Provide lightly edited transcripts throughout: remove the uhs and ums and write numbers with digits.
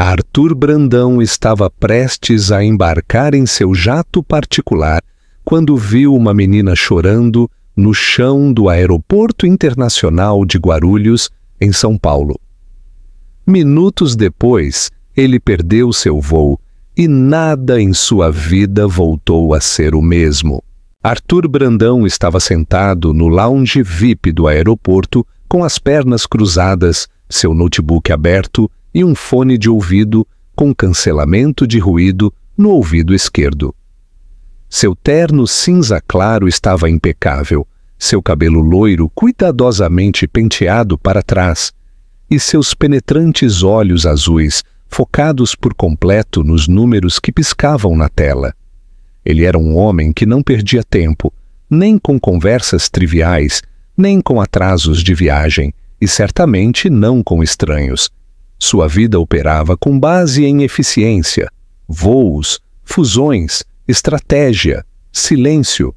Arthur Brandão estava prestes a embarcar em seu jato particular quando viu uma menina chorando no chão do Aeroporto Internacional de Guarulhos, em São Paulo. Minutos depois, ele perdeu seu voo e nada em sua vida voltou a ser o mesmo. Arthur Brandão estava sentado no lounge VIP do aeroporto com as pernas cruzadas, seu notebook aberto e um fone de ouvido com cancelamento de ruído no ouvido esquerdo. Seu terno cinza claro estava impecável, seu cabelo loiro cuidadosamente penteado para trás e seus penetrantes olhos azuis focados por completo nos números que piscavam na tela. Ele era um homem que não perdia tempo, nem com conversas triviais, nem com atrasos de viagem, e certamente não com estranhos. Sua vida operava com base em eficiência, voos, fusões, estratégia, silêncio.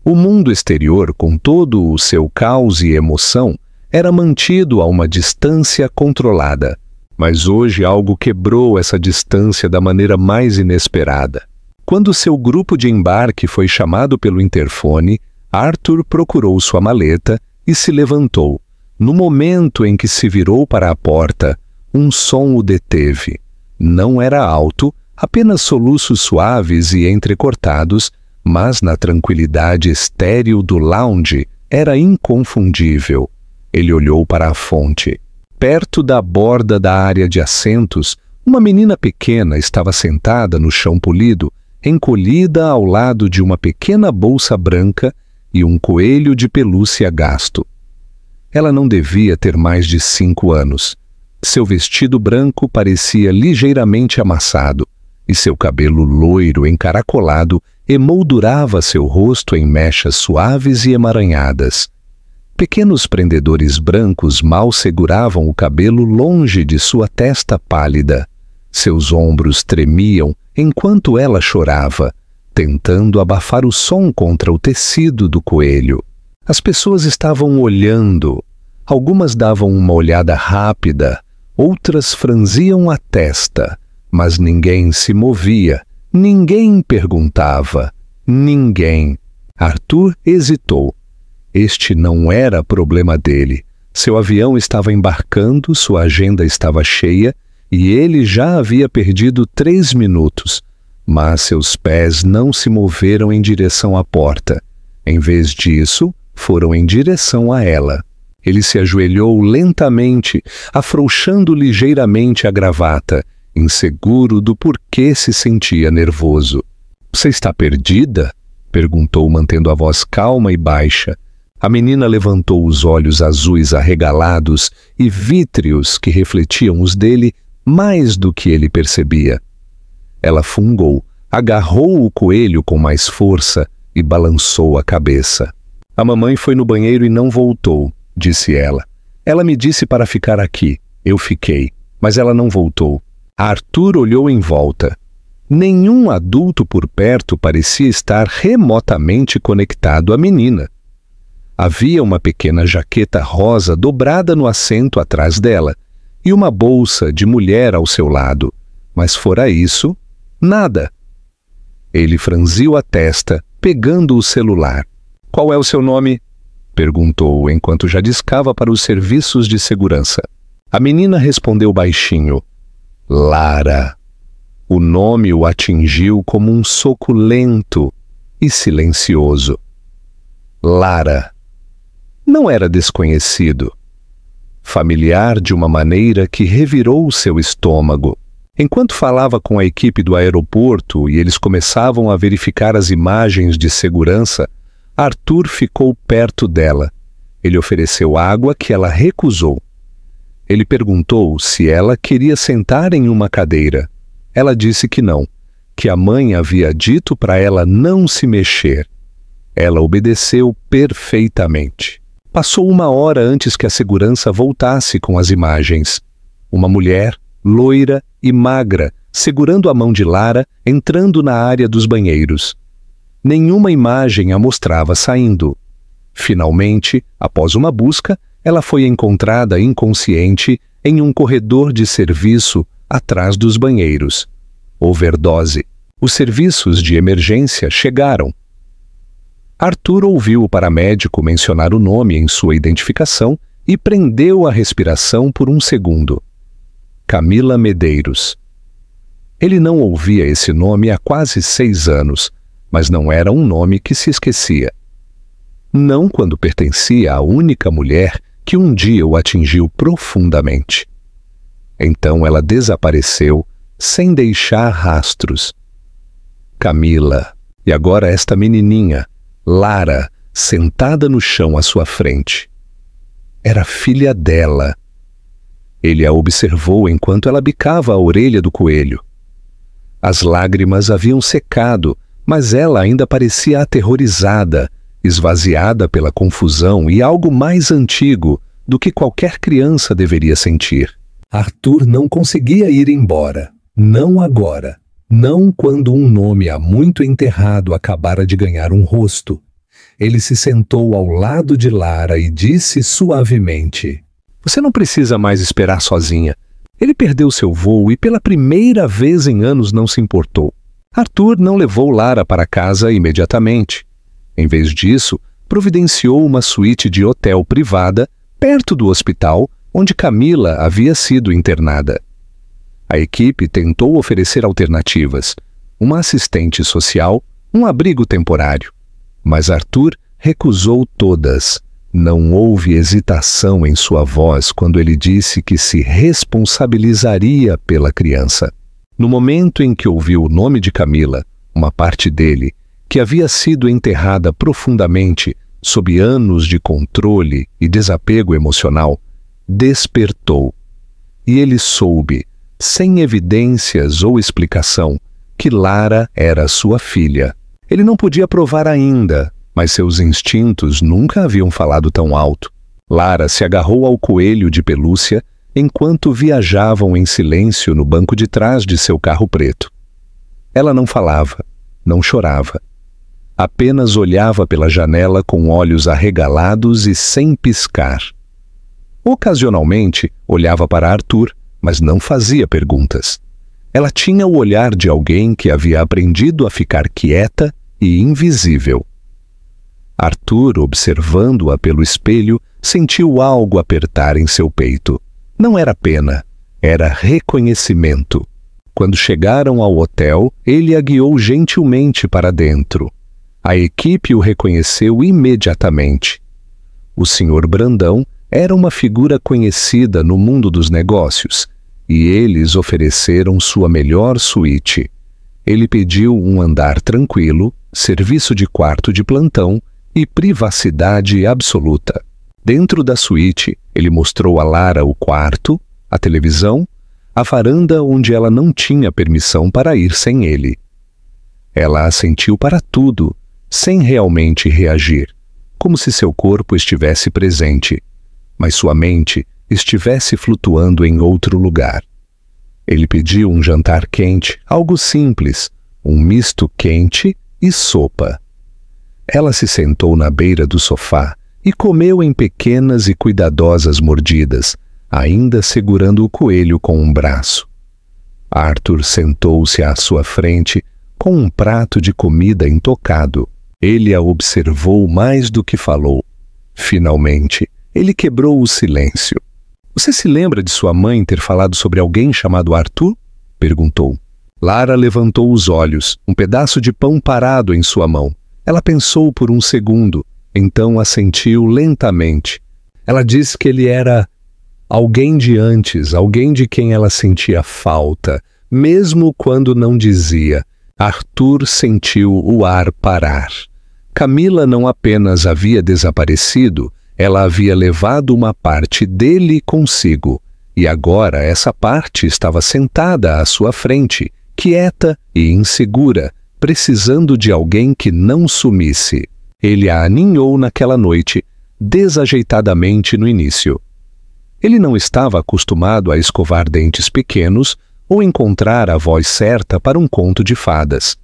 O mundo exterior, com todo o seu caos e emoção, era mantido a uma distância controlada. Mas hoje algo quebrou essa distância da maneira mais inesperada. Quando seu grupo de embarque foi chamado pelo interfone, Arthur procurou sua maleta e se levantou. No momento em que se virou para a porta, um som o deteve. Não era alto, apenas soluços suaves e entrecortados, mas na tranquilidade estéril do lounge era inconfundível. Ele olhou para a fonte. Perto da borda da área de assentos, uma menina pequena estava sentada no chão polido, encolhida ao lado de uma pequena bolsa branca e um coelho de pelúcia gasto. Ela não devia ter mais de 5 anos. Seu vestido branco parecia ligeiramente amassado, e seu cabelo loiro encaracolado emoldurava seu rosto em mechas suaves e emaranhadas. Pequenos prendedores brancos mal seguravam o cabelo longe de sua testa pálida. Seus ombros tremiam enquanto ela chorava, tentando abafar o som contra o tecido do coelho. As pessoas estavam olhando. Algumas davam uma olhada rápida, outras franziam a testa, mas ninguém se movia, ninguém perguntava, ninguém. Arthur hesitou. Este não era problema dele. Seu avião estava embarcando, sua agenda estava cheia e ele já havia perdido 3 minutos. Mas seus pés não se moveram em direção à porta. Em vez disso, foram em direção a ela. Ele se ajoelhou lentamente, afrouxando ligeiramente a gravata, inseguro do porquê se sentia nervoso. "Você está perdida?" perguntou, mantendo a voz calma e baixa. A menina levantou os olhos azuis arregalados e vítreos que refletiam os dele mais do que ele percebia. Ela fungou, agarrou o coelho com mais força e balançou a cabeça. "A mamãe foi no banheiro e não voltou", disse ela. "Ela me disse para ficar aqui. Eu fiquei, mas ela não voltou." Arthur olhou em volta. Nenhum adulto por perto parecia estar remotamente conectado à menina. Havia uma pequena jaqueta rosa dobrada no assento atrás dela e uma bolsa de mulher ao seu lado, mas fora isso, nada. Ele franziu a testa, pegando o celular. "Qual é o seu nome?" perguntou enquanto já discava para os serviços de segurança. A menina respondeu baixinho: "Lara." O nome o atingiu como um soco lento e silencioso. Lara. Não era desconhecido. Familiar de uma maneira que revirou seu estômago. Enquanto falava com a equipe do aeroporto e eles começavam a verificar as imagens de segurança, Arthur ficou perto dela. Ele ofereceu água que ela recusou. Ele perguntou se ela queria sentar em uma cadeira. Ela disse que não, que a mãe havia dito para ela não se mexer. Ela obedeceu perfeitamente. Passou 1 hora antes que a segurança voltasse com as imagens. Uma mulher, loira e magra, segurando a mão de Lara, entrando na área dos banheiros. Nenhuma imagem a mostrava saindo. Finalmente, após uma busca, ela foi encontrada inconsciente em um corredor de serviço atrás dos banheiros. Overdose. Os serviços de emergência chegaram. Arthur ouviu o paramédico mencionar o nome em sua identificação e prendeu a respiração por um segundo. Camila Medeiros. Ele não ouvia esse nome há quase 6 anos, mas não era um nome que se esquecia. Não quando pertencia à única mulher que um dia o atingiu profundamente. Então ela desapareceu, sem deixar rastros. Camila. E agora esta menininha, Lara, sentada no chão à sua frente. Era filha dela. Ele a observou enquanto ela bicava a orelha do coelho. As lágrimas haviam secado, mas ela ainda parecia aterrorizada, esvaziada pela confusão e algo mais antigo do que qualquer criança deveria sentir. Arthur não conseguia ir embora. Não agora. Não quando um nome há muito enterrado acabara de ganhar um rosto. Ele se sentou ao lado de Lara e disse suavemente: "Você não precisa mais esperar sozinha. Ele perdeu seu voo e pela primeira vez em anos não se importou." Arthur não levou Lara para casa imediatamente. Em vez disso, providenciou uma suíte de hotel privada perto do hospital onde Camila havia sido internada. A equipe tentou oferecer alternativas, uma assistente social, um abrigo temporário. Mas Arthur recusou todas. Não houve hesitação em sua voz quando ele disse que se responsabilizaria pela criança. No momento em que ouviu o nome de Camila, uma parte dele, que havia sido enterrada profundamente sob anos de controle e desapego emocional, despertou. E ele soube, sem evidências ou explicação, que Lara era sua filha. Ele não podia provar ainda, mas seus instintos nunca haviam falado tão alto. Lara se agarrou ao coelho de pelúcia enquanto viajavam em silêncio no banco de trás de seu carro preto. Ela não falava, não chorava. Apenas olhava pela janela com olhos arregalados e sem piscar. Ocasionalmente, olhava para Arthur, mas não fazia perguntas. Ela tinha o olhar de alguém que havia aprendido a ficar quieta e invisível. Arthur, observando-a pelo espelho, sentiu algo apertar em seu peito. Não era pena, era reconhecimento. Quando chegaram ao hotel, ele a guiou gentilmente para dentro. A equipe o reconheceu imediatamente. O Sr. Brandão era uma figura conhecida no mundo dos negócios, e eles ofereceram sua melhor suíte. Ele pediu um andar tranquilo, serviço de quarto de plantão e privacidade absoluta. Dentro da suíte, ele mostrou a Lara o quarto, a televisão, a varanda onde ela não tinha permissão para ir sem ele. Ela assentiu para tudo, sem realmente reagir, como se seu corpo estivesse presente, mas sua mente estivesse flutuando em outro lugar. Ele pediu um jantar quente, algo simples, um misto quente e sopa. Ela se sentou na beira do sofá e comeu em pequenas e cuidadosas mordidas, ainda segurando o coelho com um braço. Arthur sentou-se à sua frente com um prato de comida intocado. Ele a observou mais do que falou. Finalmente, ele quebrou o silêncio. "Você se lembra de sua mãe ter falado sobre alguém chamado Arthur?" perguntou. Lara levantou os olhos, um pedaço de pão parado em sua mão. Ela pensou por um segundo, então assentiu lentamente. Ela disse que ele era alguém de antes, alguém de quem ela sentia falta, mesmo quando não dizia. Arthur sentiu o ar parar. Camila não apenas havia desaparecido, ela havia levado uma parte dele consigo, e agora essa parte estava sentada à sua frente, quieta e insegura, precisando de alguém que não sumisse. Ele a aninhou naquela noite, desajeitadamente no início. Ele não estava acostumado a escovar dentes pequenos ou encontrar a voz certa para um conto de fadas.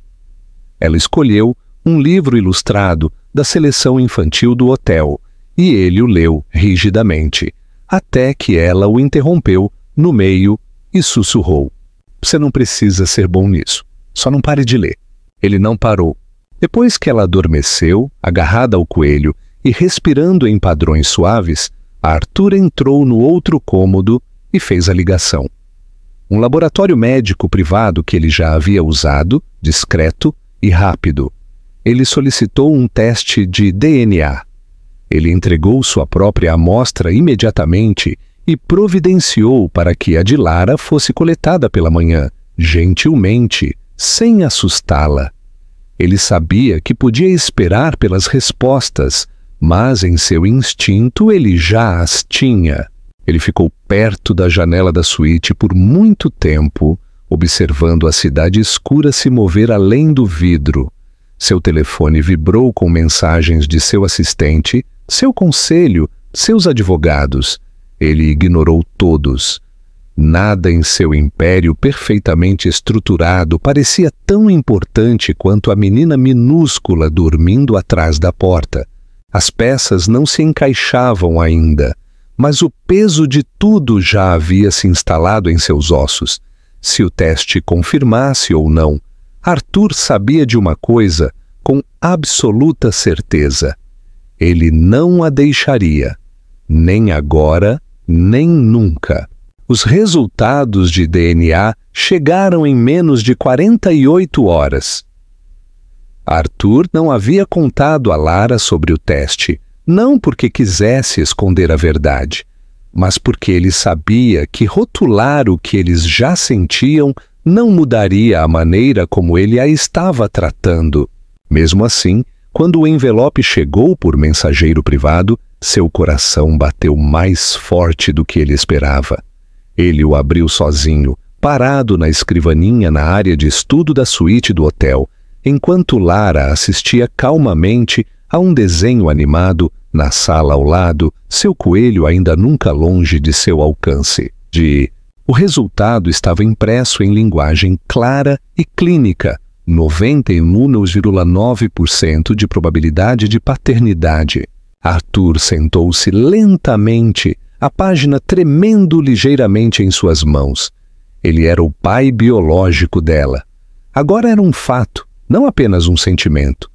Ela escolheu um livro ilustrado da seleção infantil do hotel, e ele o leu rigidamente, até que ela o interrompeu no meio e sussurrou: "Você não precisa ser bom nisso. Só não pare de ler." Ele não parou. Depois que ela adormeceu, agarrada ao coelho e respirando em padrões suaves, Arthur entrou no outro cômodo e fez a ligação. Um laboratório médico privado que ele já havia usado, discreto e rápido. Ele solicitou um teste de DNA. Ele entregou sua própria amostra imediatamente e providenciou para que a de Lara fosse coletada pela manhã, gentilmente, sem assustá-la. Ele sabia que podia esperar pelas respostas, mas em seu instinto ele já as tinha. Ele ficou perto da janela da suíte por muito tempo, observando a cidade escura se mover além do vidro. Seu telefone vibrou com mensagens de seu assistente, seu conselho, seus advogados. Ele ignorou todos. Nada em seu império perfeitamente estruturado parecia tão importante quanto a menina minúscula dormindo atrás da porta. As peças não se encaixavam ainda, mas o peso de tudo já havia se instalado em seus ossos. Se o teste confirmasse ou não, Arthur sabia de uma coisa com absoluta certeza: ele não a deixaria, nem agora, nem nunca. Os resultados de DNA chegaram em menos de 48 horas. Arthur não havia contado a Lara sobre o teste, não porque quisesse esconder a verdade, mas porque ele sabia que rotular o que eles já sentiam não mudaria a maneira como ele a estava tratando. Mesmo assim, quando o envelope chegou por mensageiro privado, seu coração bateu mais forte do que ele esperava. Ele o abriu sozinho, parado na escrivaninha na área de estudo da suíte do hotel, enquanto Lara assistia calmamente a um desenho animado na sala ao lado, seu coelho ainda nunca longe de seu alcance. O resultado estava impresso em linguagem clara e clínica, 91,9% de probabilidade de paternidade. Arthur sentou-se lentamente, a página tremendo ligeiramente em suas mãos. Ele era o pai biológico dela. Agora era um fato, não apenas um sentimento.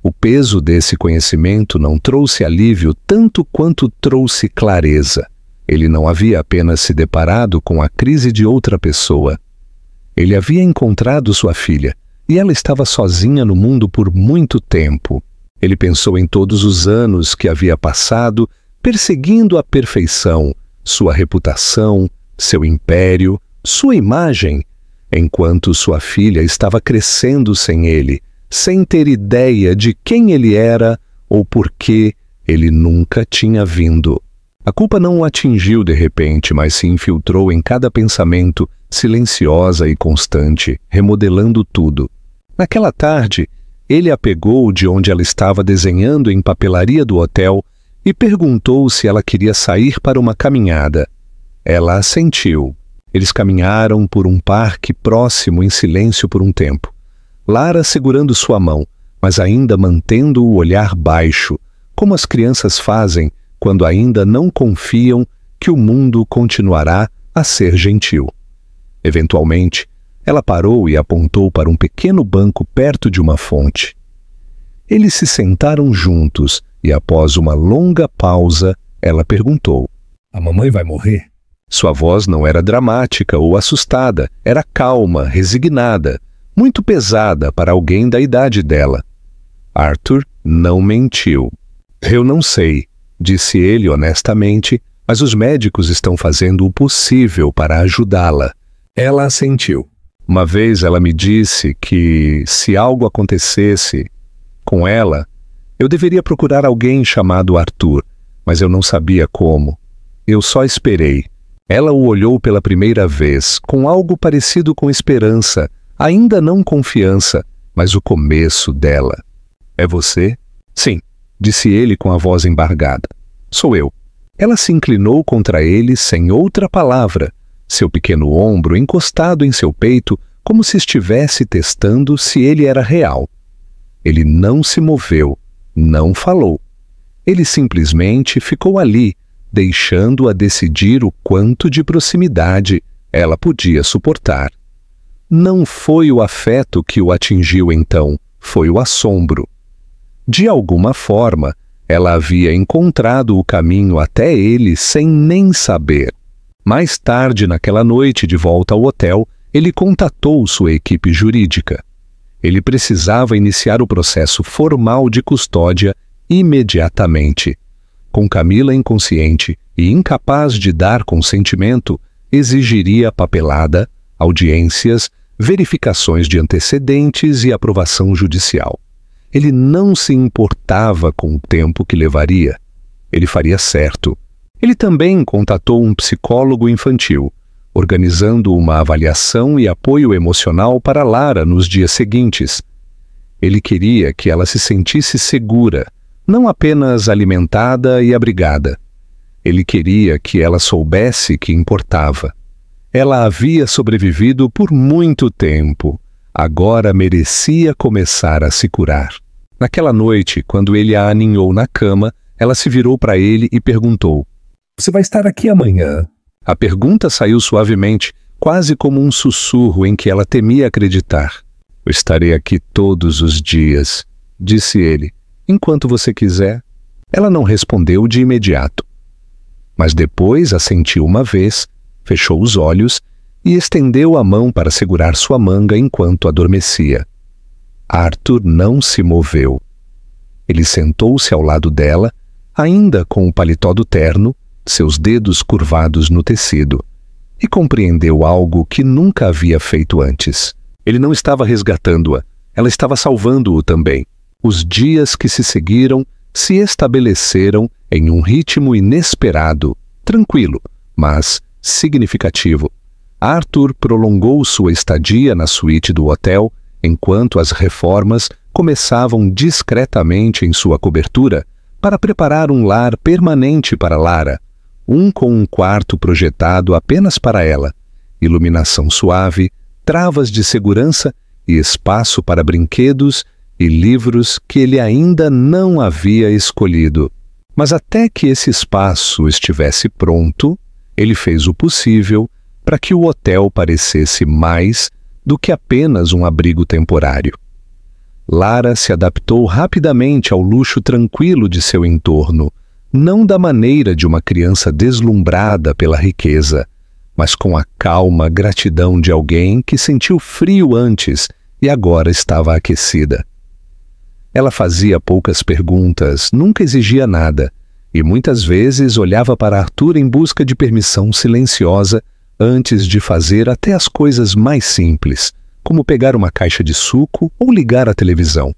O peso desse conhecimento não trouxe alívio tanto quanto trouxe clareza. Ele não havia apenas se deparado com a crise de outra pessoa. Ele havia encontrado sua filha, e ela estava sozinha no mundo por muito tempo. Ele pensou em todos os anos que havia passado perseguindo a perfeição, sua reputação, seu império, sua imagem, enquanto sua filha estava crescendo sem ele, sem ter ideia de quem ele era ou por que ele nunca tinha vindo. A culpa não o atingiu de repente, mas se infiltrou em cada pensamento, silenciosa e constante, remodelando tudo. Naquela tarde, ele a pegou de onde ela estava desenhando em papelaria do hotel e perguntou se ela queria sair para uma caminhada. Ela assentiu. Eles caminharam por um parque próximo em silêncio por um tempo. Lara segurando sua mão, mas ainda mantendo o olhar baixo, como as crianças fazem quando ainda não confiam que o mundo continuará a ser gentil. Eventualmente, ela parou e apontou para um pequeno banco perto de uma fonte. Eles se sentaram juntos e, após uma longa pausa, ela perguntou: "A mamãe vai morrer?" Sua voz não era dramática ou assustada, era calma, resignada, muito pesada para alguém da idade dela. Arthur não mentiu. "Eu não sei", disse ele honestamente, "mas os médicos estão fazendo o possível para ajudá-la." Ela assentiu. Uma vez ela me disse que, se algo acontecesse com ela, eu deveria procurar alguém chamado Arthur, mas eu não sabia como. Eu só esperei. Ela o olhou pela primeira vez, com algo parecido com esperança, ainda não confiança, mas o começo dela. "É você?" "Sim", disse ele com a voz embargada. "Sou eu." Ela se inclinou contra ele sem outra palavra, seu pequeno ombro encostado em seu peito, como se estivesse testando se ele era real. Ele não se moveu, não falou. Ele simplesmente ficou ali, deixando-a decidir o quanto de proximidade ela podia suportar. Não foi o afeto que o atingiu então, foi o assombro. De alguma forma, ela havia encontrado o caminho até ele sem nem saber. Mais tarde, naquela noite, de volta ao hotel, ele contatou sua equipe jurídica. Ele precisava iniciar o processo formal de custódia imediatamente. Com Camila inconsciente e incapaz de dar consentimento, exigiria papelada, audiências, verificações de antecedentes e aprovação judicial. Ele não se importava com o tempo que levaria. Ele faria certo. Ele também contatou um psicólogo infantil, organizando uma avaliação e apoio emocional para Lara nos dias seguintes. Ele queria que ela se sentisse segura, não apenas alimentada e abrigada. Ele queria que ela soubesse que importava. Ela havia sobrevivido por muito tempo. Agora merecia começar a se curar. Naquela noite, quando ele a aninhou na cama, ela se virou para ele e perguntou: "Você vai estar aqui amanhã?" A pergunta saiu suavemente, quase como um sussurro em que ela temia acreditar. "Eu estarei aqui todos os dias", disse ele, "enquanto você quiser." Ela não respondeu de imediato. Mas depois assentiu uma vez, fechou os olhos e estendeu a mão para segurar sua manga enquanto adormecia. Arthur não se moveu. Ele sentou-se ao lado dela, ainda com o paletó do terno, seus dedos curvados no tecido, e compreendeu algo que nunca havia feito antes. Ele não estava resgatando-a, ela estava salvando-o também. Os dias que se seguiram se estabeleceram em um ritmo inesperado, tranquilo, mas significativo. Arthur prolongou sua estadia na suíte do hotel, enquanto as reformas começavam discretamente em sua cobertura para preparar um lar permanente para Lara, com um quarto projetado apenas para ela, iluminação suave, travas de segurança e espaço para brinquedos e livros que ele ainda não havia escolhido. Mas até que esse espaço estivesse pronto, ele fez o possível para que o hotel parecesse mais do que apenas um abrigo temporário. Lara se adaptou rapidamente ao luxo tranquilo de seu entorno, não da maneira de uma criança deslumbrada pela riqueza, mas com a calma gratidão de alguém que sentiu frio antes e agora estava aquecida. Ela fazia poucas perguntas, nunca exigia nada, e muitas vezes olhava para Arthur em busca de permissão silenciosa antes de fazer até as coisas mais simples, como pegar uma caixa de suco ou ligar a televisão.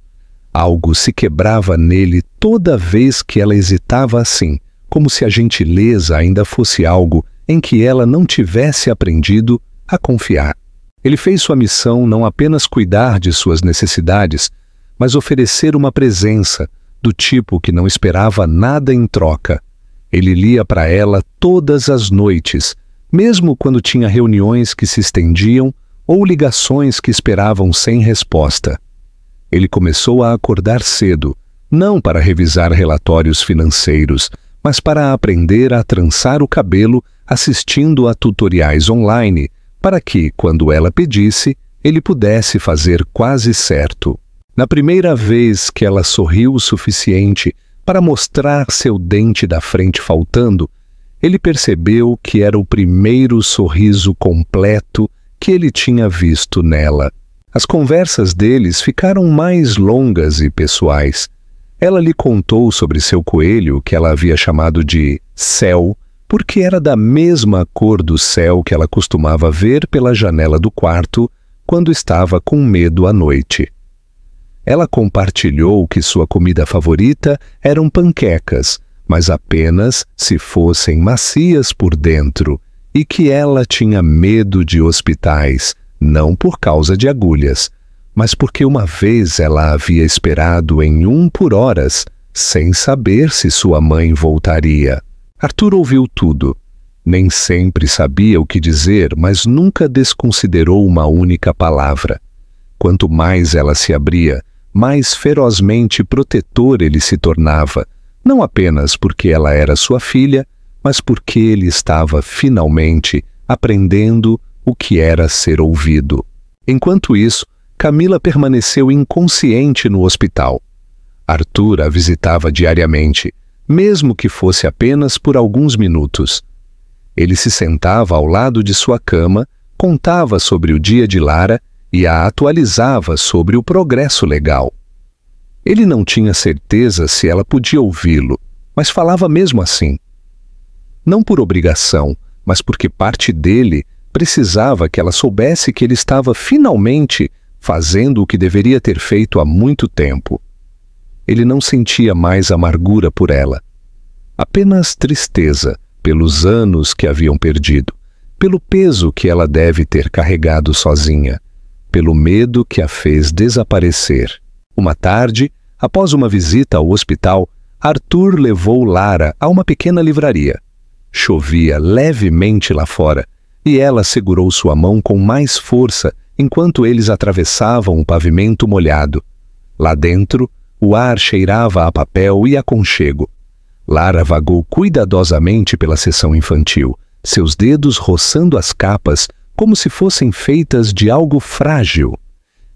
Algo se quebrava nele toda vez que ela hesitava assim, como se a gentileza ainda fosse algo em que ela não tivesse aprendido a confiar. Ele fez sua missão não apenas cuidar de suas necessidades, mas oferecer uma presença do tipo que não esperava nada em troca. Ele lia para ela todas as noites, mesmo quando tinha reuniões que se estendiam ou ligações que esperavam sem resposta. Ele começou a acordar cedo, não para revisar relatórios financeiros, mas para aprender a trançar o cabelo assistindo a tutoriais online, para que, quando ela pedisse, ele pudesse fazer quase certo. Na primeira vez que ela sorriu o suficiente para mostrar seu dente da frente faltando, ele percebeu que era o primeiro sorriso completo que ele tinha visto nela. As conversas deles ficaram mais longas e pessoais. Ela lhe contou sobre seu coelho, que ela havia chamado de Céu, porque era da mesma cor do céu que ela costumava ver pela janela do quarto quando estava com medo à noite. Ela compartilhou que sua comida favorita eram panquecas, mas apenas se fossem macias por dentro, e que ela tinha medo de hospitais, não por causa de agulhas, mas porque uma vez ela havia esperado em um por horas, sem saber se sua mãe voltaria. Arthur ouviu tudo. Nem sempre sabia o que dizer, mas nunca desconsiderou uma única palavra. Quanto mais ela se abria, mais ferozmente protetor ele se tornava, não apenas porque ela era sua filha, mas porque ele estava finalmente aprendendo o que era ser ouvido. Enquanto isso, Camila permaneceu inconsciente no hospital. Arthur a visitava diariamente, mesmo que fosse apenas por alguns minutos. Ele se sentava ao lado de sua cama, contava sobre o dia de Lara e a atualizava sobre o progresso legal. Ele não tinha certeza se ela podia ouvi-lo, mas falava mesmo assim. Não por obrigação, mas porque parte dele precisava que ela soubesse que ele estava finalmente fazendo o que deveria ter feito há muito tempo. Ele não sentia mais amargura por ela, apenas tristeza pelos anos que haviam perdido, pelo peso que ela deve ter carregado sozinha, pelo medo que a fez desaparecer. Uma tarde, após uma visita ao hospital, Arthur levou Lara a uma pequena livraria. Chovia levemente lá fora, e ela segurou sua mão com mais força enquanto eles atravessavam o pavimento molhado. Lá dentro, o ar cheirava a papel e aconchego. Lara vagou cuidadosamente pela seção infantil, seus dedos roçando as capas como se fossem feitas de algo frágil.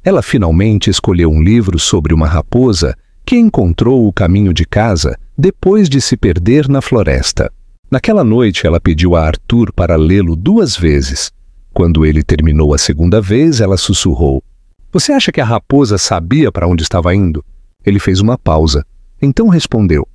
Ela finalmente escolheu um livro sobre uma raposa que encontrou o caminho de casa depois de se perder na floresta. Naquela noite, ela pediu a Arthur para lê-lo 2 vezes. Quando ele terminou a segunda vez, ela sussurrou: "Você acha que a raposa sabia para onde estava indo?" Ele fez uma pausa. Então respondeu: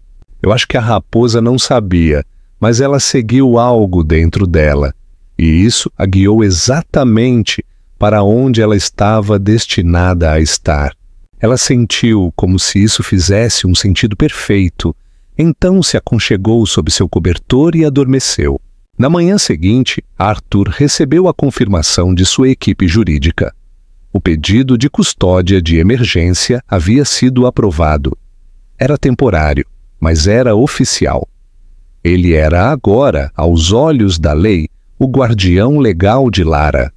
"Eu acho que a raposa não sabia, mas ela seguiu algo dentro dela, e isso a guiou exatamente para onde ela estava destinada a estar. Ela sentiu como se isso fizesse um sentido perfeito, então se aconchegou sob seu cobertor e adormeceu." Na manhã seguinte, Arthur recebeu a confirmação de sua equipe jurídica. O pedido de custódia de emergência havia sido aprovado. Era temporário, mas era oficial. Ele era agora, aos olhos da lei, o guardião legal de Lara.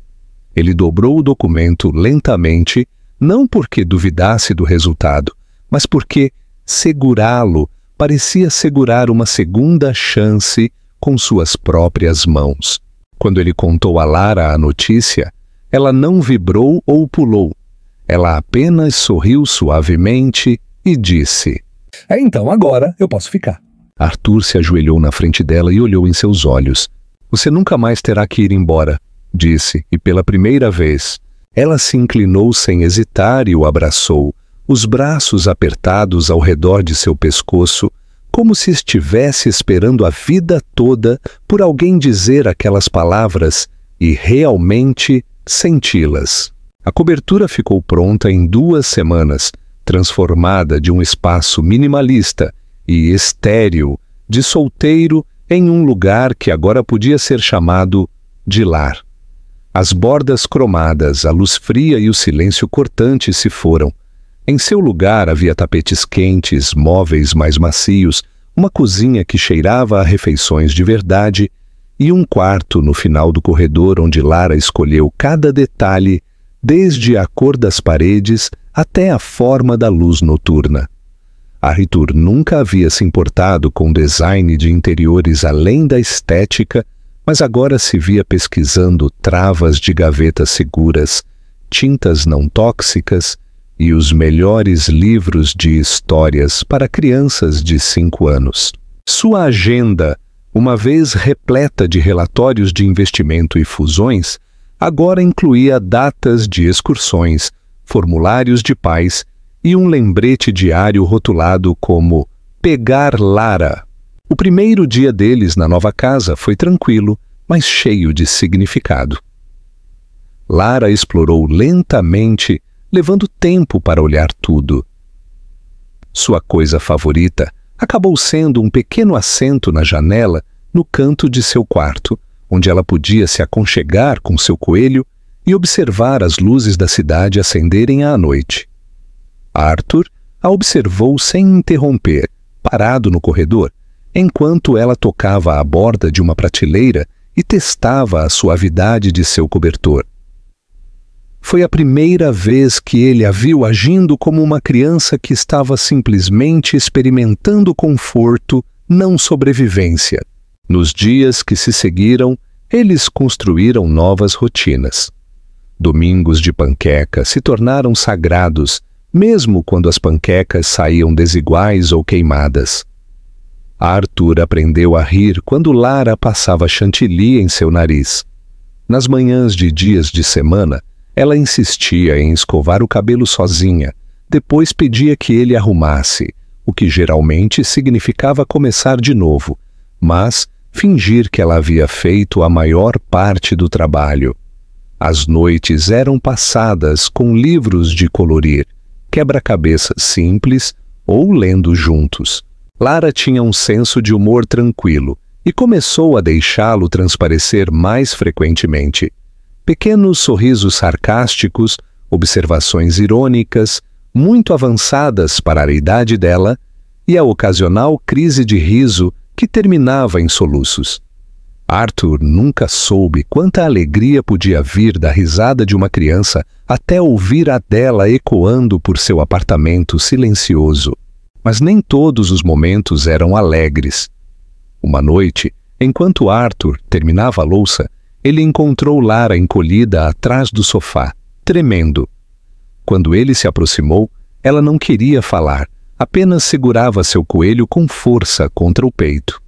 Ele dobrou o documento lentamente, não porque duvidasse do resultado, mas porque segurá-lo parecia segurar uma segunda chance com suas próprias mãos. Quando ele contou a Lara a notícia, ela não vibrou ou pulou. Ela apenas sorriu suavemente e disse: Então agora eu posso ficar." Arthur se ajoelhou na frente dela e olhou em seus olhos. "Você nunca mais terá que ir embora", disse, e pela primeira vez, ela se inclinou sem hesitar e o abraçou, os braços apertados ao redor de seu pescoço, como se estivesse esperando a vida toda por alguém dizer aquelas palavras e realmente senti-las. A cobertura ficou pronta em 2 semanas, transformada de um espaço minimalista e estéril de solteiro em um lugar que agora podia ser chamado de lar. As bordas cromadas, a luz fria e o silêncio cortante se foram. Em seu lugar havia tapetes quentes, móveis mais macios, uma cozinha que cheirava a refeições de verdade e um quarto no final do corredor onde Lara escolheu cada detalhe, desde a cor das paredes até a forma da luz noturna. Arthur nunca havia se importado com design de interiores além da estética, mas agora se via pesquisando travas de gavetas seguras, tintas não tóxicas e os melhores livros de histórias para crianças de 5 anos. Sua agenda, uma vez repleta de relatórios de investimento e fusões, agora incluía datas de excursões, formulários de pais e um lembrete diário rotulado como "Pegar Lara". O primeiro dia deles na nova casa foi tranquilo, mas cheio de significado. Lara explorou lentamente, levando tempo para olhar tudo. Sua coisa favorita acabou sendo um pequeno assento na janela no canto de seu quarto, onde ela podia se aconchegar com seu coelho e observar as luzes da cidade acenderem à noite. Arthur a observou sem interromper, parado no corredor, enquanto ela tocava a borda de uma prateleira e testava a suavidade de seu cobertor. Foi a primeira vez que ele a viu agindo como uma criança que estava simplesmente experimentando conforto, não sobrevivência. Nos dias que se seguiram, Eles construíram novas rotinas. Domingos de panqueca se tornaram sagrados, mesmo quando as panquecas saíam desiguais ou queimadas. Arthur aprendeu a rir quando Lara passava chantilly em seu nariz. Nas manhãs de dias de semana, ela insistia em escovar o cabelo sozinha, depois pedia que ele arrumasse, o que geralmente significava começar de novo, mas fingir que ela havia feito a maior parte do trabalho. As noites eram passadas com livros de colorir, quebra-cabeças simples ou lendo juntos. Lara tinha um senso de humor tranquilo e começou a deixá-lo transparecer mais frequentemente. Pequenos sorrisos sarcásticos, observações irônicas, muito avançadas para a idade dela, e a ocasional crise de riso que terminava em soluços. Arthur nunca soube quanta alegria podia vir da risada de uma criança até ouvir a dela ecoando por seu apartamento silencioso. Mas nem todos os momentos eram alegres. Uma noite, enquanto Arthur terminava a louça, ele encontrou Lara encolhida atrás do sofá, tremendo. Quando ele se aproximou, ela não queria falar, apenas segurava seu coelho com força contra o peito.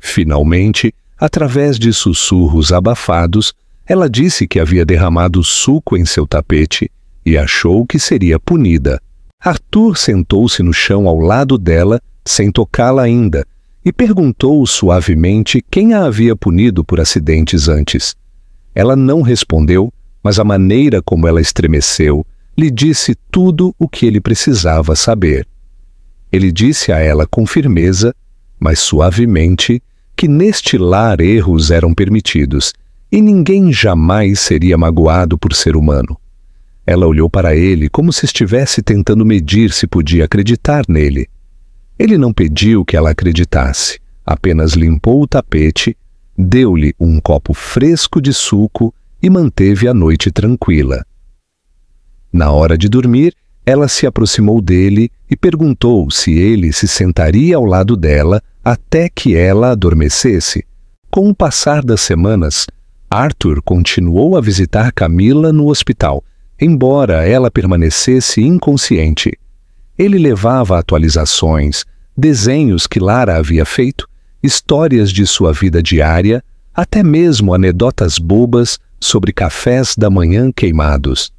Finalmente, através de sussurros abafados, ela disse que havia derramado suco em seu tapete e achou que seria punida. Arthur sentou-se no chão ao lado dela, sem tocá-la ainda, e perguntou suavemente quem a havia punido por acidentes antes. Ela não respondeu, mas a maneira como ela estremeceu lhe disse tudo o que ele precisava saber. Ele disse a ela com firmeza, mas suavemente, que neste lar erros eram permitidos e ninguém jamais seria magoado por ser humano. Ela olhou para ele como se estivesse tentando medir se podia acreditar nele. Ele não pediu que ela acreditasse, apenas limpou o tapete, deu-lhe um copo fresco de suco e manteve a noite tranquila. Na hora de dormir, ela se aproximou dele e perguntou se ele se sentaria ao lado dela até que ela adormecesse. Com o passar das semanas, Arthur continuou a visitar Camila no hospital, embora ela permanecesse inconsciente. Ele levava atualizações, desenhos que Lara havia feito, histórias de sua vida diária, até mesmo anedotas bobas sobre cafés da manhã queimados.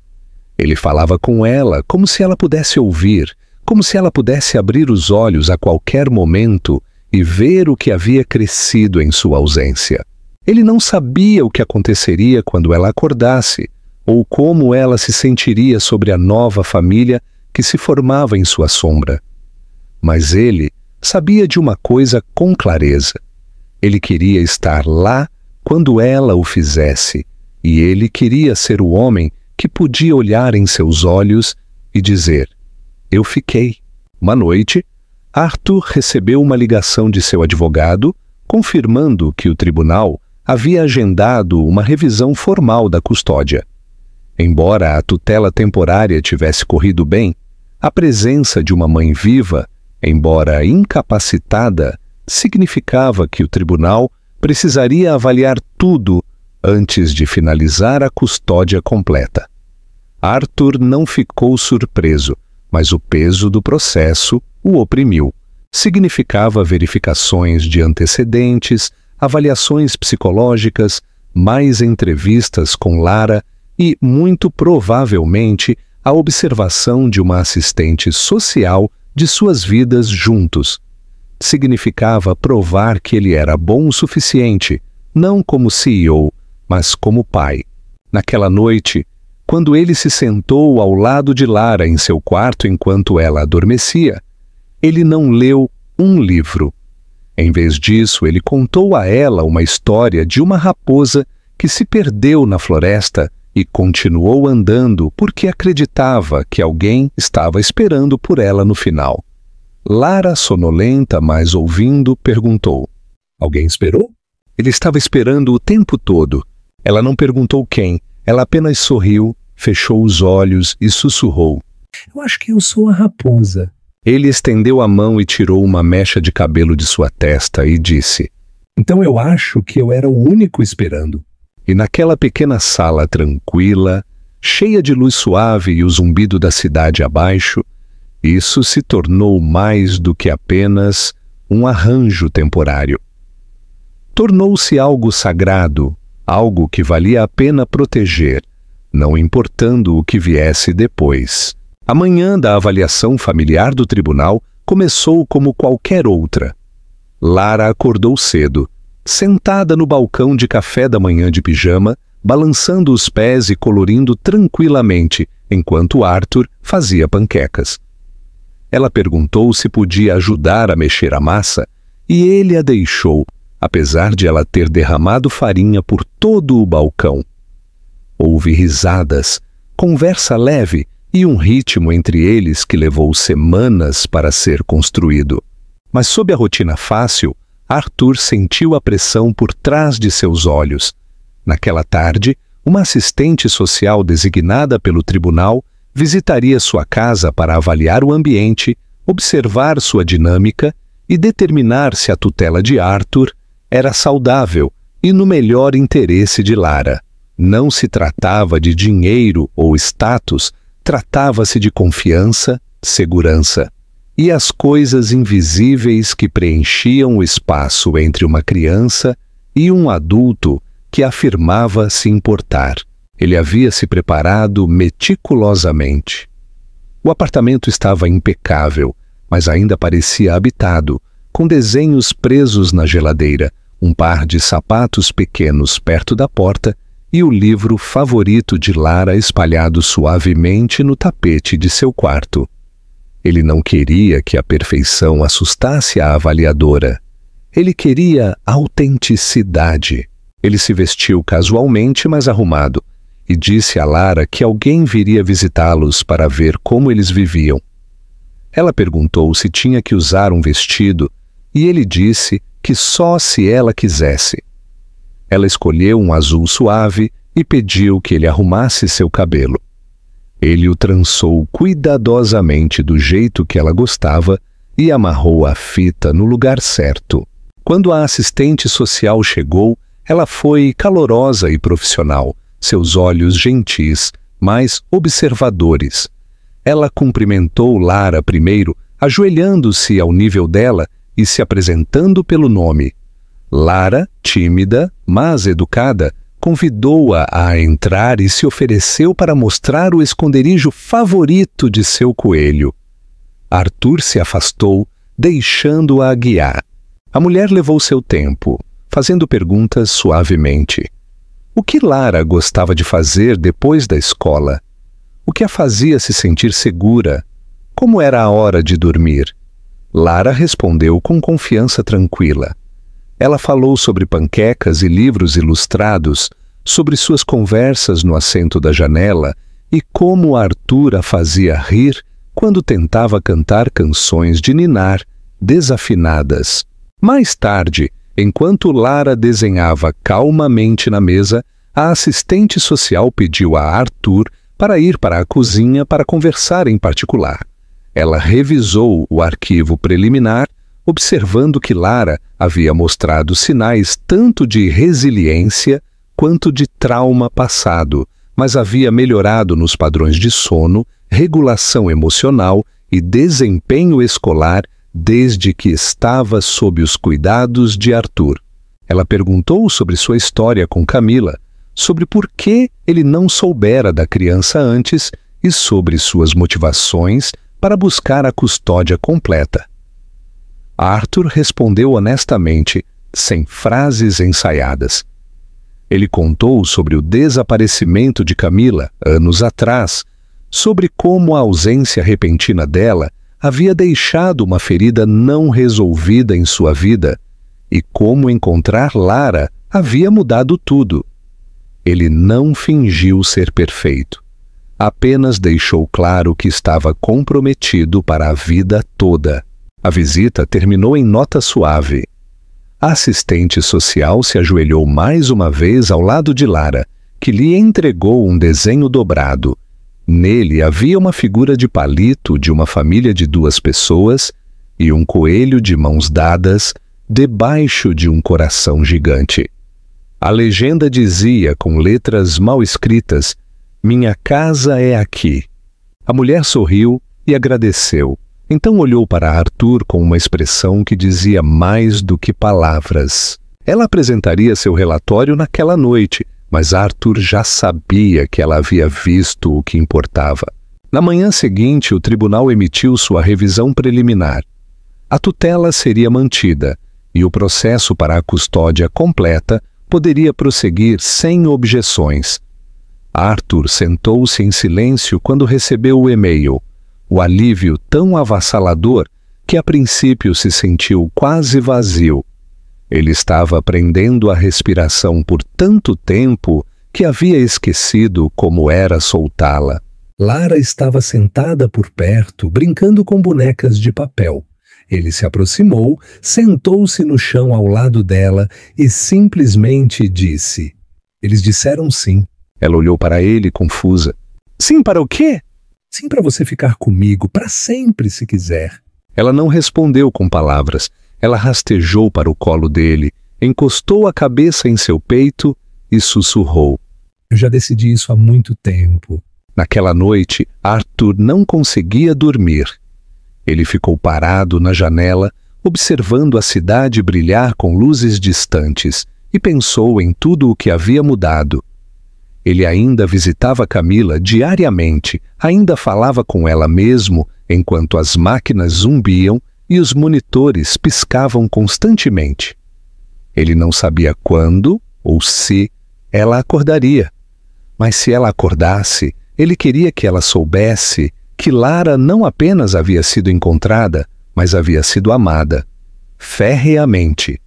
Ele falava com ela como se ela pudesse ouvir, como se ela pudesse abrir os olhos a qualquer momento e ver o que havia crescido em sua ausência. Ele não sabia o que aconteceria quando ela acordasse, ou como ela se sentiria sobre a nova família que se formava em sua sombra. Mas ele sabia de uma coisa com clareza. Ele queria estar lá quando ela o fizesse, e ele queria ser o homem que podia olhar em seus olhos e dizer: "Eu fiquei." Uma noite, Arthur recebeu uma ligação de seu advogado confirmando que o tribunal havia agendado uma revisão formal da custódia. Embora a tutela temporária tivesse corrido bem, a presença de uma mãe viva, embora incapacitada, significava que o tribunal precisaria avaliar tudo antes de finalizar a custódia completa. Arthur não ficou surpreso, mas o peso do processo o oprimiu. Significava verificações de antecedentes, avaliações psicológicas, mais entrevistas com Lara e, muito provavelmente, a observação de uma assistente social de suas vidas juntos. Significava provar que ele era bom o suficiente, não como CEO, mas como pai. Naquela noite, quando ele se sentou ao lado de Lara em seu quarto enquanto ela adormecia, ele não leu um livro. Em vez disso, ele contou a ela uma história de uma raposa que se perdeu na floresta e continuou andando porque acreditava que alguém estava esperando por ela no final. Lara, sonolenta, mas ouvindo, perguntou: "Alguém esperou?" Ele estava esperando o tempo todo. Ela não perguntou quem, ela apenas sorriu, fechou os olhos e sussurrou: Eu acho que eu sou a raposa. Ele estendeu a mão e tirou uma mecha de cabelo de sua testa e disse: Então eu acho que eu era o único esperando. E naquela pequena sala tranquila, cheia de luz suave e o zumbido da cidade abaixo, isso se tornou mais do que apenas um arranjo temporário. Tornou-se algo sagrado, algo que valia a pena proteger, não importando o que viesse depois. A manhã da avaliação familiar do tribunal começou como qualquer outra. Lara acordou cedo, sentada no balcão de café da manhã de pijama, balançando os pés e colorindo tranquilamente, enquanto Arthur fazia panquecas. Ela perguntou se podia ajudar a mexer a massa, e ele a deixou, apesar de ela ter derramado farinha por todo o balcão. Houve risadas, conversa leve e um ritmo entre eles que levou semanas para ser construído. Mas sob a rotina fácil, Arthur sentiu a pressão por trás de seus olhos. Naquela tarde, uma assistente social designada pelo tribunal visitaria sua casa para avaliar o ambiente, observar sua dinâmica e determinar se a tutela de Arthur era saudável e no melhor interesse de Lara. Não se tratava de dinheiro ou status, tratava-se de confiança, segurança e as coisas invisíveis que preenchiam o espaço entre uma criança e um adulto que afirmava se importar. Ele havia se preparado meticulosamente. O apartamento estava impecável, mas ainda parecia habitado, com desenhos presos na geladeira, um par de sapatos pequenos perto da porta e o livro favorito de Lara espalhado suavemente no tapete de seu quarto. Ele não queria que a perfeição assustasse a avaliadora. Ele queria autenticidade. Ele se vestiu casualmente, mas arrumado, e disse a Lara que alguém viria visitá-los para ver como eles viviam. Ela perguntou se tinha que usar um vestido, e ele disse que só se ela quisesse. Ela escolheu um azul suave e pediu que ele arrumasse seu cabelo. Ele o trançou cuidadosamente do jeito que ela gostava e amarrou a fita no lugar certo. Quando a assistente social chegou, ela foi calorosa e profissional, seus olhos gentis, mas observadores. Ela cumprimentou Lara primeiro, ajoelhando-se ao nível dela e se apresentando pelo nome. Lara, tímida, mas educada, convidou-a a entrar e se ofereceu para mostrar o esconderijo favorito de seu coelho. Arthur se afastou, deixando-a guiar. A mulher levou seu tempo, fazendo perguntas suavemente. O que Lara gostava de fazer depois da escola? O que a fazia se sentir segura? Como era a hora de dormir? Lara respondeu com confiança tranquila. Ela falou sobre panquecas e livros ilustrados, sobre suas conversas no assento da janela e como Arthur a fazia rir quando tentava cantar canções de ninar desafinadas. Mais tarde, enquanto Lara desenhava calmamente na mesa, a assistente social pediu a Arthur para ir para a cozinha para conversar em particular. Ela revisou o arquivo preliminar, observando que Lara havia mostrado sinais tanto de resiliência quanto de trauma passado, mas havia melhorado nos padrões de sono, regulação emocional e desempenho escolar desde que estava sob os cuidados de Arthur. Ela perguntou sobre sua história com Camila, sobre por que ele não soubera da criança antes e sobre suas motivações para buscar a custódia completa. Arthur respondeu honestamente, sem frases ensaiadas. Ele contou sobre o desaparecimento de Camila, anos atrás, sobre como a ausência repentina dela havia deixado uma ferida não resolvida em sua vida e como encontrar Lara havia mudado tudo. Ele não fingiu ser perfeito. Apenas deixou claro que estava comprometido para a vida toda. A visita terminou em nota suave. A assistente social se ajoelhou mais uma vez ao lado de Lara, que lhe entregou um desenho dobrado. Nele havia uma figura de palito de uma família de 2 pessoas e um coelho de mãos dadas, debaixo de um coração gigante. A legenda dizia, com letras mal escritas, "Minha casa é aqui." A mulher sorriu e agradeceu. Então olhou para Arthur com uma expressão que dizia mais do que palavras. Ela apresentaria seu relatório naquela noite, mas Arthur já sabia que ela havia visto o que importava. Na manhã seguinte, o tribunal emitiu sua revisão preliminar. A tutela seria mantida e o processo para a custódia completa poderia prosseguir sem objeções. Arthur sentou-se em silêncio quando recebeu o e-mail, o alívio tão avassalador que a princípio se sentiu quase vazio. Ele estava prendendo a respiração por tanto tempo que havia esquecido como era soltá-la. Lara estava sentada por perto, brincando com bonecas de papel. Ele se aproximou, sentou-se no chão ao lado dela e simplesmente disse: "Eles disseram sim." Ela olhou para ele confusa. "Sim, para o quê?" "Sim, para você ficar comigo, para sempre, se quiser." Ela não respondeu com palavras. Ela rastejou para o colo dele, encostou a cabeça em seu peito e sussurrou: "Eu já decidi isso há muito tempo." Naquela noite, Arthur não conseguia dormir. Ele ficou parado na janela, observando a cidade brilhar com luzes distantes, e pensou em tudo o que havia mudado. Ele ainda visitava Camila diariamente, ainda falava com ela mesmo, enquanto as máquinas zumbiam e os monitores piscavam constantemente. Ele não sabia quando ou se ela acordaria. Mas se ela acordasse, ele queria que ela soubesse que Lara não apenas havia sido encontrada, mas havia sido amada. Ferreamente,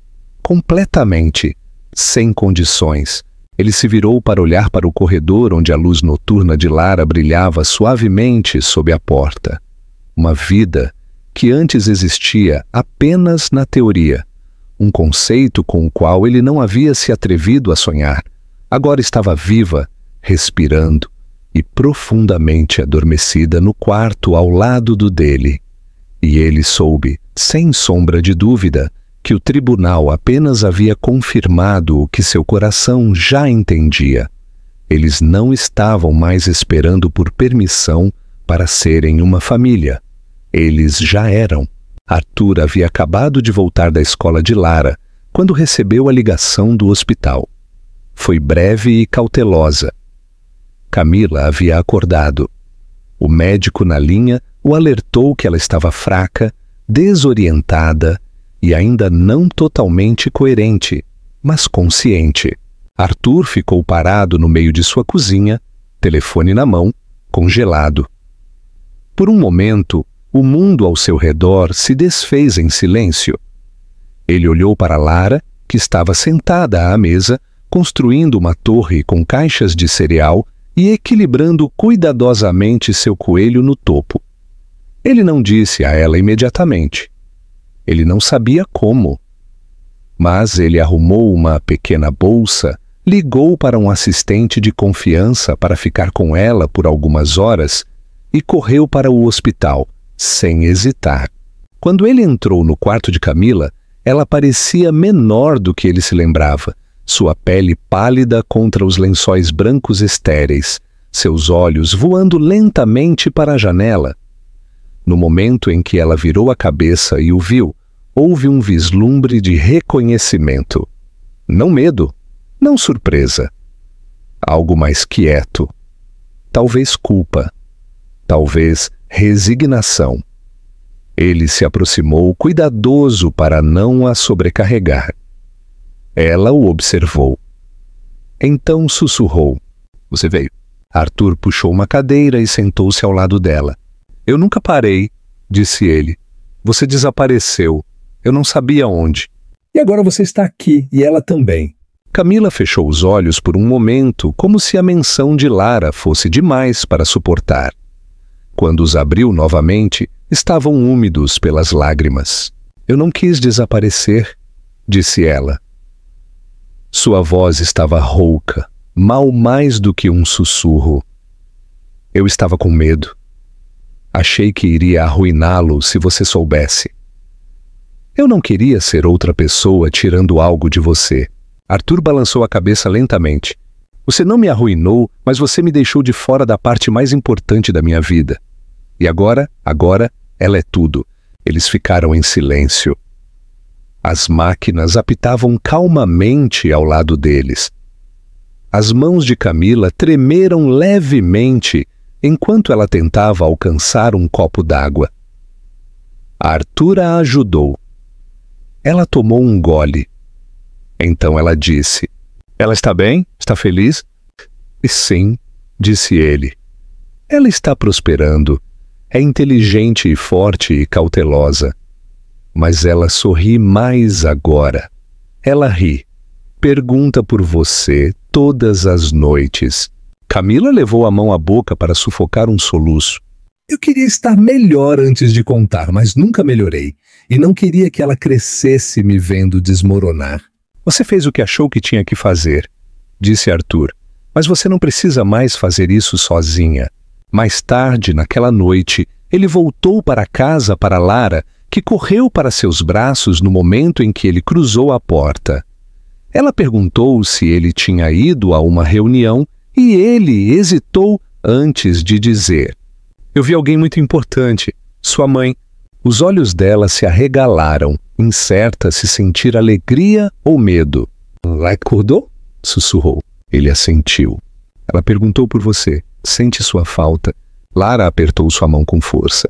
completamente, sem condições. Ele se virou para olhar para o corredor onde a luz noturna de Lara brilhava suavemente sob a porta. Uma vida que antes existia apenas na teoria. Um conceito com o qual ele não havia se atrevido a sonhar. Agora estava viva, respirando e profundamente adormecida no quarto ao lado do dele. E ele soube, sem sombra de dúvida, que o tribunal apenas havia confirmado o que seu coração já entendia. Eles não estavam mais esperando por permissão para serem uma família. Eles já eram. Arthur havia acabado de voltar da escola de Lara, quando recebeu a ligação do hospital. Foi breve e cautelosa. Camila havia acordado. O médico na linha o alertou que ela estava fraca, desorientada e ainda não totalmente coerente, mas consciente. Arthur ficou parado no meio de sua cozinha, telefone na mão, congelado. Por um momento, o mundo ao seu redor se desfez em silêncio. Ele olhou para Lara, que estava sentada à mesa, construindo uma torre com caixas de cereal e equilibrando cuidadosamente seu coelho no topo. Ele não disse a ela imediatamente. Ele não sabia como. Mas ele arrumou uma pequena bolsa, ligou para um assistente de confiança para ficar com ela por algumas horas e correu para o hospital, sem hesitar. Quando ele entrou no quarto de Camila, ela parecia menor do que ele se lembrava. Sua pele pálida contra os lençóis brancos estéreis, seus olhos voando lentamente para a janela. No momento em que ela virou a cabeça e o viu, houve um vislumbre de reconhecimento. Não medo, não surpresa. Algo mais quieto. Talvez culpa. Talvez resignação. Ele se aproximou cuidadoso para não a sobrecarregar. Ela o observou. Então sussurrou: "Você veio." Arthur puxou uma cadeira e sentou-se ao lado dela. "Eu nunca parei", disse ele. "Você desapareceu. Eu não sabia onde." "E agora você está aqui, e ela também." Camila fechou os olhos por um momento, como se a menção de Lara fosse demais para suportar. Quando os abriu novamente, estavam úmidos pelas lágrimas. "Eu não quis desaparecer", disse ela. Sua voz estava rouca, mal mais do que um sussurro. "Eu estava com medo. Achei que iria arruiná-lo se você soubesse." Eu não queria ser outra pessoa tirando algo de você. Arthur balançou a cabeça lentamente. Você não me arruinou, mas você me deixou de fora da parte mais importante da minha vida. E agora, ela é tudo. Eles ficaram em silêncio. As máquinas apitavam calmamente ao lado deles. As mãos de Camila tremeram levemente enquanto ela tentava alcançar um copo d'água. Arthur a ajudou. Ela tomou um gole. Então ela disse: Ela está bem? Está feliz? E sim, disse ele. Ela está prosperando. É inteligente e forte e cautelosa. Mas ela sorri mais agora. Ela ri. Pergunta por você todas as noites. Camila levou a mão à boca para sufocar um soluço. Eu queria estar melhor antes de contar, mas nunca melhorei. E não queria que ela crescesse me vendo desmoronar. Você fez o que achou que tinha que fazer, disse Arthur. Mas você não precisa mais fazer isso sozinha. Mais tarde, naquela noite, ele voltou para casa para Lara, que correu para seus braços no momento em que ele cruzou a porta. Ela perguntou se ele tinha ido a uma reunião e ele hesitou antes de dizer: Eu vi alguém muito importante, sua mãe. Os olhos dela se arregalaram, incerta se sentir alegria ou medo. Ela acordou? Sussurrou. Ele assentiu. Ela perguntou por você. Sente sua falta. Lara apertou sua mão com força.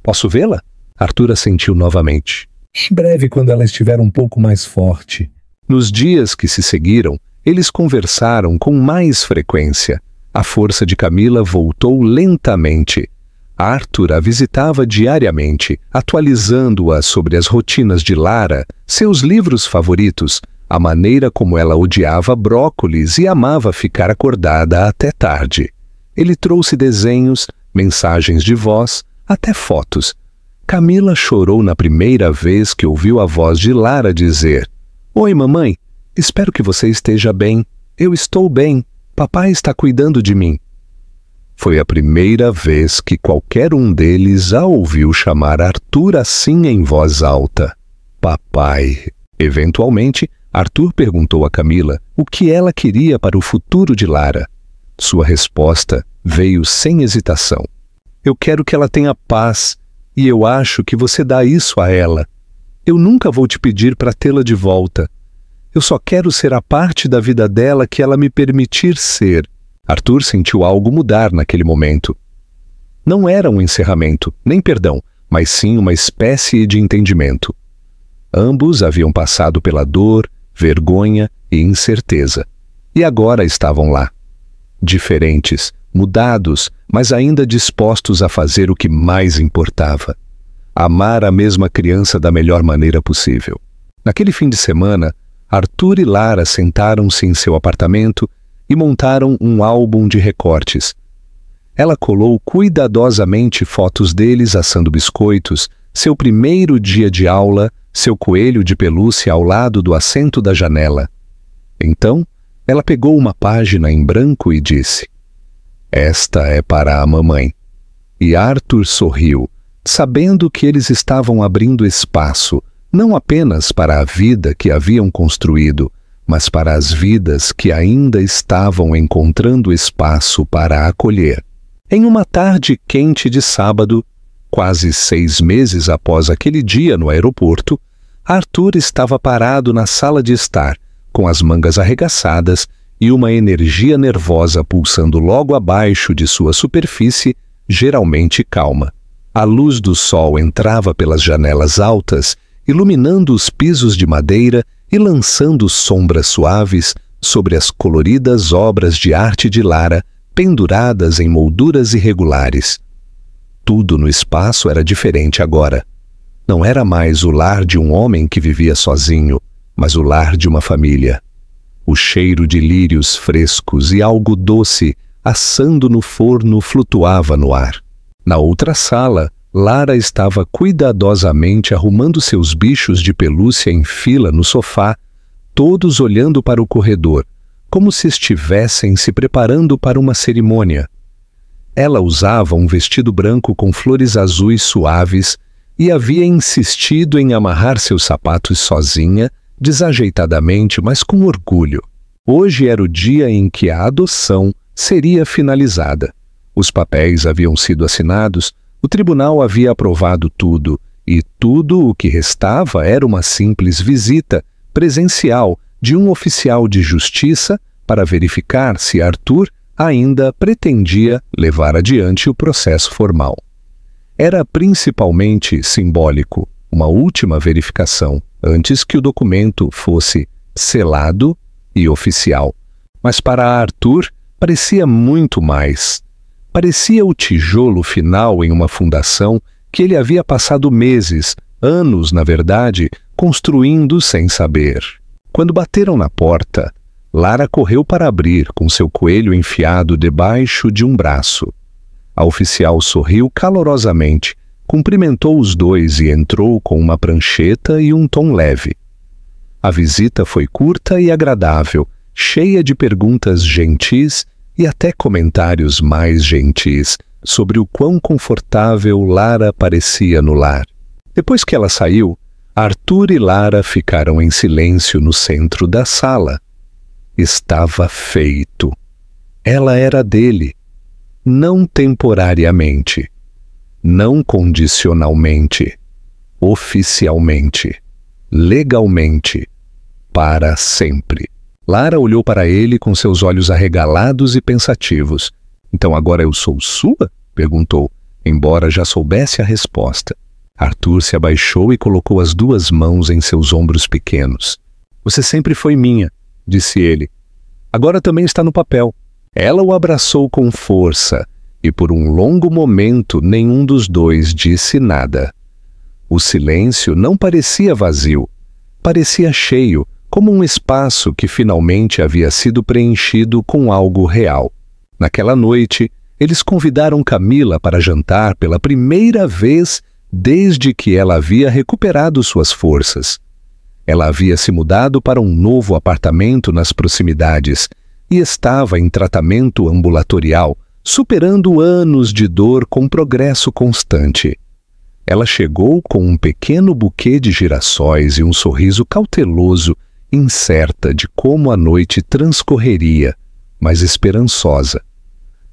Posso vê-la? Arthur assentiu novamente. Em breve, quando ela estiver um pouco mais forte. Nos dias que se seguiram, eles conversaram com mais frequência. A força de Camila voltou lentamente. Arthur a visitava diariamente, atualizando-a sobre as rotinas de Lara, seus livros favoritos, a maneira como ela odiava brócolis e amava ficar acordada até tarde. Ele trouxe desenhos, mensagens de voz, até fotos. Camila chorou na primeira vez que ouviu a voz de Lara dizer: Oi, mamãe, espero que você esteja bem. Eu estou bem. Papai está cuidando de mim. Foi a primeira vez que qualquer um deles a ouviu chamar Arthur assim em voz alta. Papai. Eventualmente, Arthur perguntou a Camila o que ela queria para o futuro de Lara. Sua resposta veio sem hesitação. Eu quero que ela tenha paz, e eu acho que você dá isso a ela. Eu nunca vou te pedir para tê-la de volta. Eu só quero ser a parte da vida dela que ela me permitir ser. Arthur sentiu algo mudar naquele momento. Não era um encerramento, nem perdão, mas sim uma espécie de entendimento. Ambos haviam passado pela dor, vergonha e incerteza. E agora estavam lá. Diferentes, mudados, mas ainda dispostos a fazer o que mais importava. Amar a mesma criança da melhor maneira possível. Naquele fim de semana, Arthur e Lara sentaram-se em seu apartamento e montaram um álbum de recortes. Ela colou cuidadosamente fotos deles assando biscoitos, seu primeiro dia de aula, seu coelho de pelúcia ao lado do assento da janela. Então, ela pegou uma página em branco e disse: Esta é para a mamãe. E Arthur sorriu, sabendo que eles estavam abrindo espaço, não apenas para a vida que haviam construído, mas para as vidas que ainda estavam encontrando espaço para acolher. Em uma tarde quente de sábado, quase 6 meses após aquele dia no aeroporto, Arthur estava parado na sala de estar, com as mangas arregaçadas e uma energia nervosa pulsando logo abaixo de sua superfície, geralmente calma. A luz do sol entrava pelas janelas altas, iluminando os pisos de madeira e lançando sombras suaves sobre as coloridas obras de arte de Lara penduradas em molduras irregulares. Tudo no espaço era diferente agora. Não era mais o lar de um homem que vivia sozinho, mas o lar de uma família. O cheiro de lírios frescos e algo doce assando no forno flutuava no ar. Na outra sala, Lara estava cuidadosamente arrumando seus bichos de pelúcia em fila no sofá, todos olhando para o corredor, como se estivessem se preparando para uma cerimônia. Ela usava um vestido branco com flores azuis suaves e havia insistido em amarrar seus sapatos sozinha, desajeitadamente, mas com orgulho. Hoje era o dia em que a adoção seria finalizada. Os papéis haviam sido assinados, o tribunal havia aprovado tudo, e tudo o que restava era uma simples visita presencial de um oficial de justiça para verificar se Arthur ainda pretendia levar adiante o processo formal. Era principalmente simbólico, uma última verificação, antes que o documento fosse selado e oficial. Mas para Arthur parecia muito mais. Parecia o tijolo final em uma fundação que ele havia passado meses, anos, na verdade, construindo sem saber. Quando bateram na porta, Lara correu para abrir com seu coelho enfiado debaixo de um braço. A oficial sorriu calorosamente, cumprimentou os dois e entrou com uma prancheta e um tom leve. A visita foi curta e agradável, cheia de perguntas gentis e até comentários mais gentis sobre o quão confortável Lara parecia no lar. Depois que ela saiu, Arthur e Lara ficaram em silêncio no centro da sala. Estava feito. Ela era dele. Não temporariamente, não condicionalmente, oficialmente, legalmente, para sempre. Lara olhou para ele com seus olhos arregalados e pensativos. "Então agora eu sou sua?" perguntou, embora já soubesse a resposta. Arthur se abaixou e colocou as duas mãos em seus ombros pequenos. "Você sempre foi minha", disse ele. "Agora também está no papel." Ela o abraçou com força, e por um longo momento nenhum dos dois disse nada. O silêncio não parecia vazio, parecia cheio, como um espaço que finalmente havia sido preenchido com algo real. Naquela noite, eles convidaram Camila para jantar pela primeira vez desde que ela havia recuperado suas forças. Ela havia se mudado para um novo apartamento nas proximidades e estava em tratamento ambulatorial, superando anos de dor com progresso constante. Ela chegou com um pequeno buquê de girassóis e um sorriso cauteloso, incerta de como a noite transcorreria, mas esperançosa.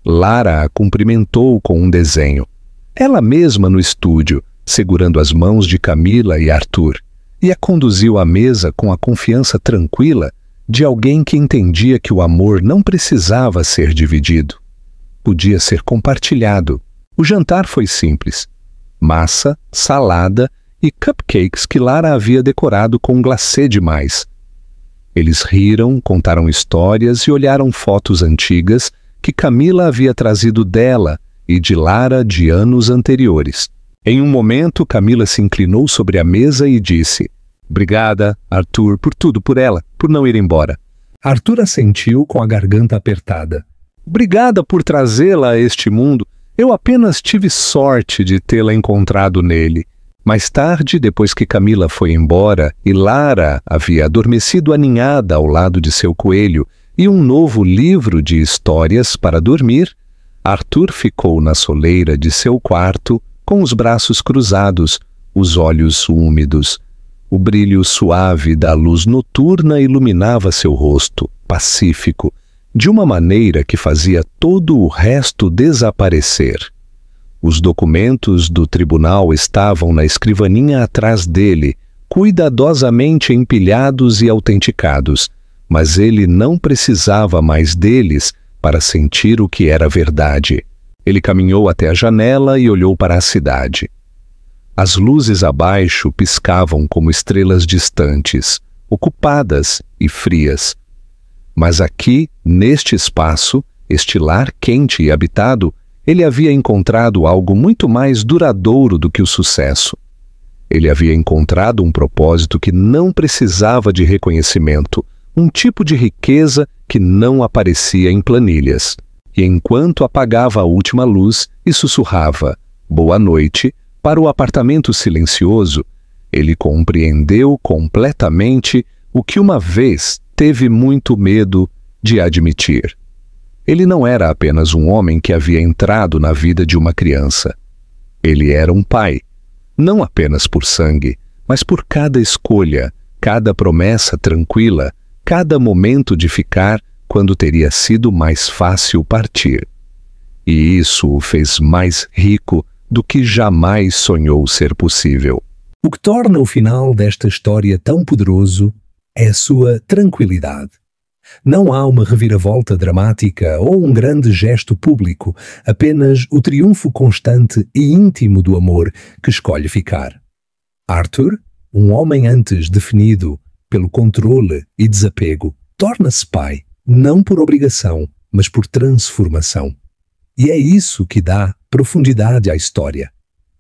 Lara a cumprimentou com um desenho, ela mesma no estúdio, segurando as mãos de Camila e Arthur, e a conduziu à mesa com a confiança tranquila de alguém que entendia que o amor não precisava ser dividido. Podia ser compartilhado. O jantar foi simples. Massa, salada e cupcakes que Lara havia decorado com glacê demais. Eles riram, contaram histórias e olharam fotos antigas que Camila havia trazido dela e de Lara de anos anteriores. Em um momento, Camila se inclinou sobre a mesa e disse: "Obrigada, Arthur, por tudo, por ela, por não ir embora." Arthur assentiu com a garganta apertada. "Obrigada por trazê-la a este mundo. Eu apenas tive sorte de tê-la encontrado nele." Mais tarde, depois que Camila foi embora e Lara havia adormecido aninhada ao lado de seu coelho e um novo livro de histórias para dormir, Arthur ficou na soleira de seu quarto com os braços cruzados, os olhos úmidos. O brilho suave da luz noturna iluminava seu rosto, pacífico, de uma maneira que fazia todo o resto desaparecer. Os documentos do tribunal estavam na escrivaninha atrás dele, cuidadosamente empilhados e autenticados, mas ele não precisava mais deles para sentir o que era verdade. Ele caminhou até a janela e olhou para a cidade. As luzes abaixo piscavam como estrelas distantes, ocupadas e frias. Mas aqui, neste espaço, este lar quente e habitado, ele havia encontrado algo muito mais duradouro do que o sucesso. Ele havia encontrado um propósito que não precisava de reconhecimento, um tipo de riqueza que não aparecia em planilhas. E enquanto apagava a última luz e sussurrava "boa noite" para o apartamento silencioso, ele compreendeu completamente o que uma vez teve muito medo de admitir. Ele não era apenas um homem que havia entrado na vida de uma criança. Ele era um pai. não apenas por sangue, mas por cada escolha, cada promessa tranquila, cada momento de ficar quando teria sido mais fácil partir. E isso o fez mais rico do que jamais sonhou ser possível. O que torna o final desta história tão poderoso é a sua tranquilidade. Não há uma reviravolta dramática ou um grande gesto público, apenas o triunfo constante e íntimo do amor que escolhe ficar. Arthur, um homem antes definido pelo controle e desapego, torna-se pai, não por obrigação, mas por transformação. E é isso que dá profundidade à história.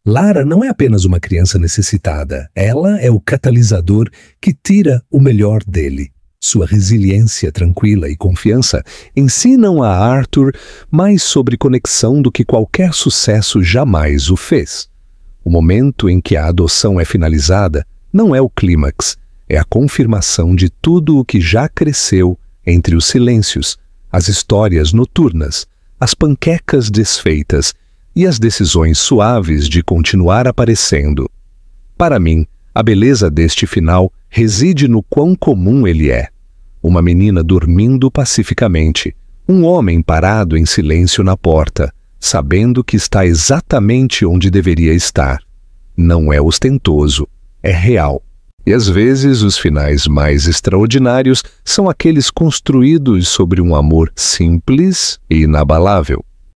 Lara não é apenas uma criança necessitada, ela é o catalisador que tira o melhor dele. Sua resiliência tranquila e confiança ensinam a Arthur mais sobre conexão do que qualquer sucesso jamais o fez. O momento em que a adoção é finalizada não é o clímax, é a confirmação de tudo o que já cresceu entre os silêncios, as histórias noturnas, as panquecas desfeitas e as decisões suaves de continuar aparecendo. Para mim, a beleza deste final reside no quão comum ele é. Uma menina dormindo pacificamente, um homem parado em silêncio na porta, sabendo que está exatamente onde deveria estar. Não é ostentoso, é real. E às vezes os finais mais extraordinários são aqueles construídos sobre um amor simples e inabalável.